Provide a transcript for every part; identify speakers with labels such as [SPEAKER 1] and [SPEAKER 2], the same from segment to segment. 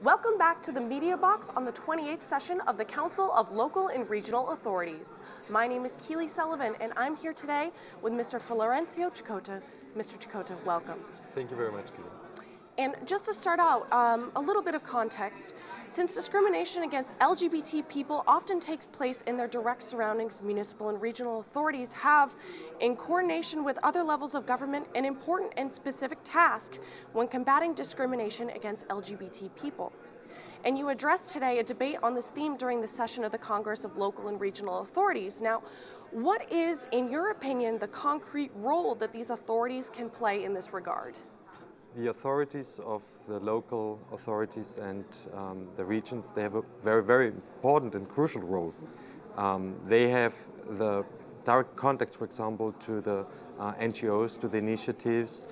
[SPEAKER 1] Welcome back to the Media Box on the 28th session of the Council of Local and Regional Authorities. My name is Keely Sullivan, and I'm here today with Mr. Florencio CHICOTE. Mr. CHICOTE, welcome.
[SPEAKER 2] Thank you very much, Keely.
[SPEAKER 1] And just to start out, a little bit of context. Since discrimination against LGBT people often takes place in their direct surroundings, municipal and regional authorities have, in coordination with other levels of government, an important and specific task when combating discrimination against LGBT people. And you addressed today a debate on this theme during the session of the Congress of Local and Regional Authorities. Now, what is, in your opinion, the concrete role that these authorities can play in this regard?
[SPEAKER 2] The authorities of the local authorities and the regions, they have a very, very important and crucial role. They have the direct contacts, for example, to the NGOs, to the initiatives.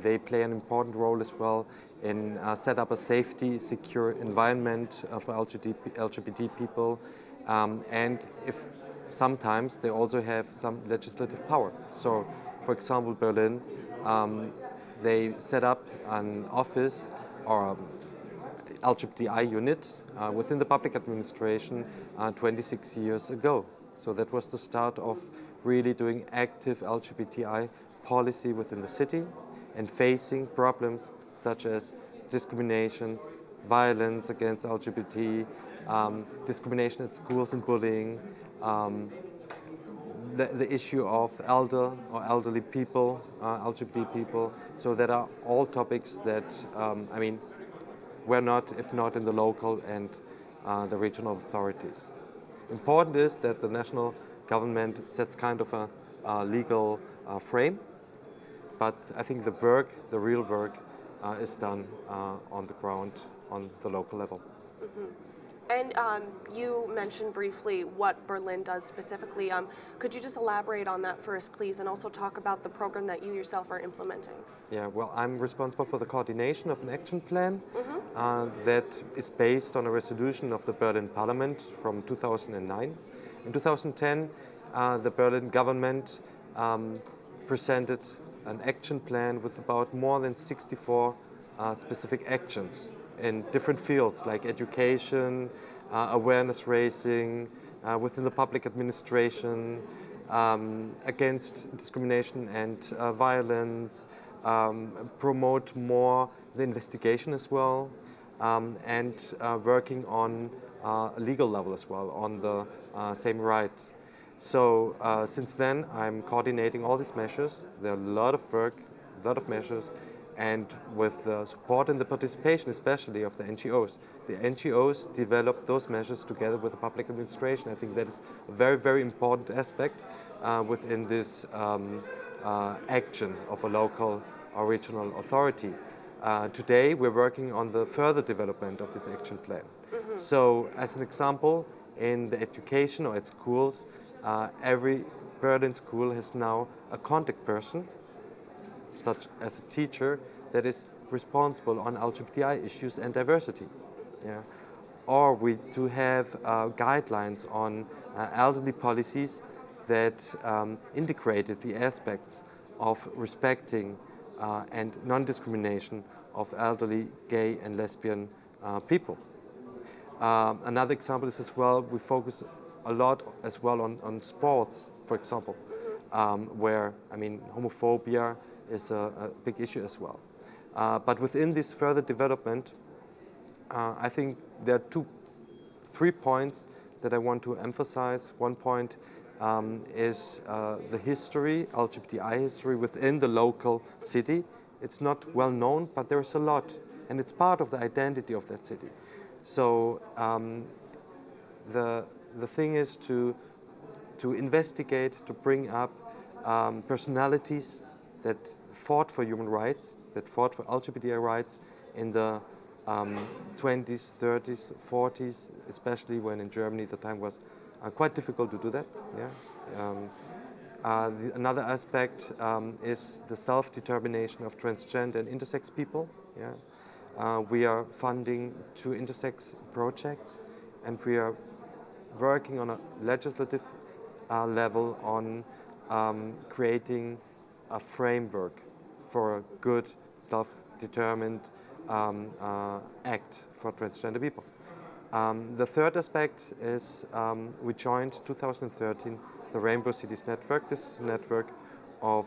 [SPEAKER 2] They play an important role as well in set up a safety, secure environment for LGBT people. And if sometimes they also have some legislative power. So, for example, Berlin, they set up an office or LGBTI unit within the public administration 26 years ago. So that was the start of really doing active LGBTI policy within the city and facing problems such as discrimination, violence against LGBT, discrimination at schools and bullying, the issue of elderly people, LGBT people. So that are all topics that, were not, if not in the local and the regional authorities. Important is that the national government sets kind of a legal frame, but I think the real work, is done on the ground, on the local level.
[SPEAKER 1] Mm-hmm. And you mentioned briefly what Berlin does specifically. Could you just elaborate on that for us, please, and also talk about the program that you yourself are implementing?
[SPEAKER 2] Yeah, well, I'm responsible for the coordination of an action plan that is based on a resolution of the Berlin Parliament from 2009. In 2010, the Berlin government presented an action plan with about more than 64 specific actions in different fields like education, awareness raising, within the public administration, against discrimination and violence, promote more the investigation as well, and working on a legal level as well, on the same rights. So since then, I'm coordinating all these measures. There are a lot of work, a lot of measures, and with the support and the participation especially of the NGOs. The NGOs develop those measures together with the public administration. I think that is a very, very important aspect within this action of a local or regional authority. Today we're working on the further development of this action plan. So as an example, in the education or at schools, every Berlin school has now a contact person, such as a teacher that is responsible on LGBTI issues and diversity. Yeah. Or we do have guidelines on elderly policies that integrated the aspects of respecting and non-discrimination of elderly gay and lesbian people. Another example is as well, we focus a lot as well on sports, for example, where, homophobia is a big issue as well. But within this further development, I think there are 3 points that I want to emphasize. One point is the history, LGBTI history within the local city. It's not well known, but there's a lot, and it's part of the identity of that city. So the thing is to investigate, to bring up personalities that fought for human rights, that fought for LGBTI rights in the 20s, 30s, 40s, especially when in Germany the time was quite difficult to do that. Yeah. Another aspect is the self-determination of transgender and intersex people. Yeah. We are funding 2 intersex projects, and we are working on a legislative level on creating a framework for a good, self-determined act for transgender people. The third aspect is we joined 2013 the Rainbow Cities Network. This is a network of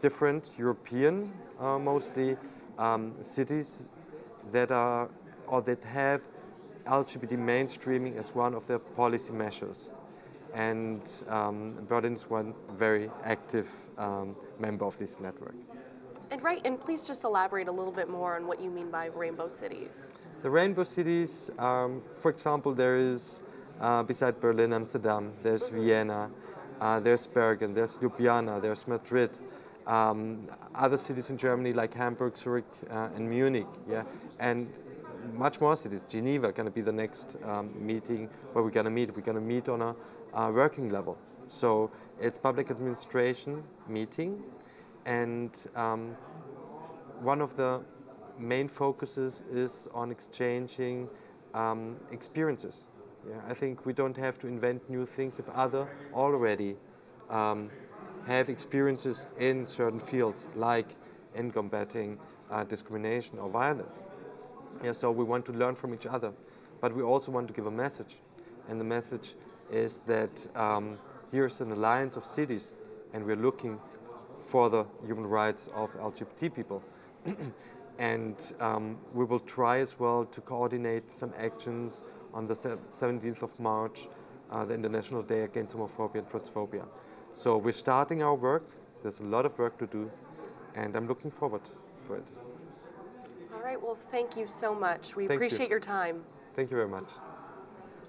[SPEAKER 2] different European, mostly, cities that are or that have LGBT mainstreaming as one of their policy measures. And Berlin is one very active member of this network.
[SPEAKER 1] And please just elaborate a little bit more on what you mean by rainbow cities.
[SPEAKER 2] The rainbow cities, for example, there is, beside Berlin, Amsterdam, there's Vienna, there's Bergen, there's Ljubljana, there's Madrid, other cities in Germany like Hamburg, Zurich, and Munich, yeah, and much more cities. Geneva going to be the next meeting where we're going to meet. We're going to meet on a working level. So it's public administration meeting, and one of the main focuses is on exchanging experiences. Yeah, I think we don't have to invent new things if others already have experiences in certain fields, like in combating discrimination or violence. Yeah, so we want to learn from each other, but we also want to give a message. And the message is that here's an alliance of cities, and we're looking for the human rights of LGBT people. And we will try as well to coordinate some actions on the 17th of March, the International Day Against Homophobia and Transphobia. So we're starting our work. There's a lot of work to do, and I'm looking forward for it.
[SPEAKER 1] All right, well, thank you so much. We
[SPEAKER 2] Thank you.
[SPEAKER 1] appreciate your time.
[SPEAKER 2] Thank you very much.